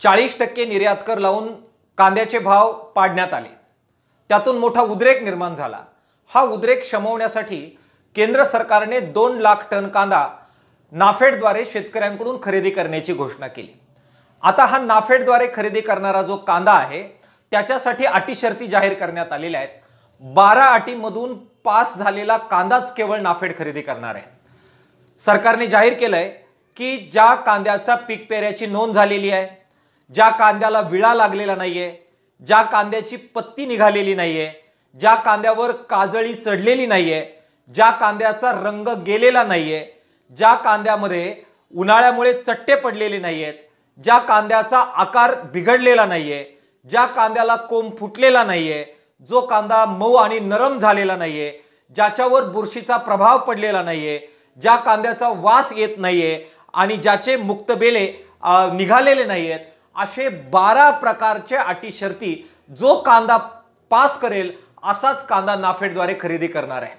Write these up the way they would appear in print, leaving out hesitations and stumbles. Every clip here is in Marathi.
40% निर्यात कर लावून कांद्याचे भाव पाडण्यात आले। त्यातून मोठा उद्रेक निर्माण झाला। हा उद्रेक शमवण्यासाठी केंद्र सरकारने 2 लाख टन कांदा नाफेडद्वारे शेतकऱ्यांकडून खरेदी करण्याची घोषणा केली। आता हा नाफेडद्वारे खरेदी करणारा जो कांदा आहे त्याच्यासाठी अटी शर्ती जाहीर करण्यात आलेल्या आहेत। 12 अटींमधून पास झालेला कांदाच केवळ नाफेड खरेदी करणार आहे। सरकारने जाहीर केलंय की ज्या कांद्याचा पीक पेऱ्याची नोंद झालेली आहे, ज्या कांद्याला विळा लागलेला नाहीये, ज्या कांद्याची पत्ती निघालेली नाहीये, ज्या कांद्यावर काजळी चढलेली नाहीये, ज्या कांद्याचा रंग गेलेला नाहीये, ज्या कांद्यामध्ये उन्हाळ्यामुळे चट्टे पडलेले नाहीयेत, ज्या कांद्याचा आकार बिघडलेला नाहीये, ज्या कांद्याला कोंब फुटलेला नाहीये, जो कांदा मऊ आणि नरम झालेला नाहीये, ज्याच्यावर बुरशीचा प्रभाव पडलेला नाहीये, ज्या कांद्याचा वास येत नाहीये आणि ज्याचे मुक्त बेले निघालेले नाहीयेत, असे 12 प्रकारचे अटी शर्ती जो कांदा पास करेल असाच कांदा नाफेडद्वारे खरेदी करणार आहे।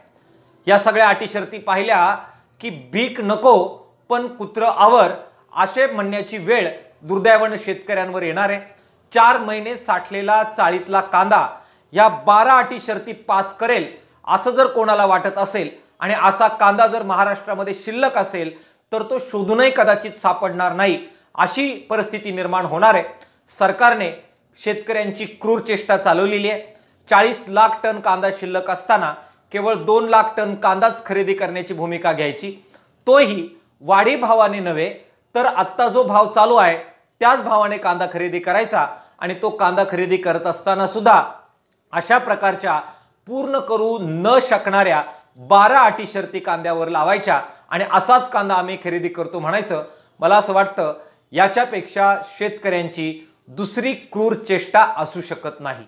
या सगळ्या अटी शर्ती पाहिल्या की भीक नको पण कुत्र आवर असे म्हणण्याची वेळ दुर्दैवाने शेतकऱ्यांवर येणार आहे। 4 महिने साठलेला चाळीतला कांदा या 12 अटी शर्ती पास करेल असं जर कोणाला वाटत असेल आणि असा कांदा जर महाराष्ट्रामध्ये शिल्लक असेल तर तो शोधूनही कदाचित सापडणार नाही, अशी परिस्थिती निर्माण होणार आहे। सरकारने शेतकऱ्यांची क्रूर चेष्टा चालवलेली आहे। 40 लाख टन कांदा शिल्लक असताना केवळ 2 लाख टन कांदाच खरेदी करण्याची भूमिका घ्यायची, तोही वाढी भावाने नव्हे तर आत्ता जो भाव चालू आहे त्याच भावाने कांदा खरेदी करायचा आणि तो कांदा खरेदी करत असताना सुद्धा अशा प्रकारच्या पूर्ण करू न शकणाऱ्या 12 अटी शर्ती कांद्यावर लावायच्या आणि असाच कांदा आम्ही खरेदी करतो म्हणायचं। मला असं वाटतं याच्यापेक्षा शेतकऱ्यांची दुसरी क्रूर चेष्टा असू शकत नाही।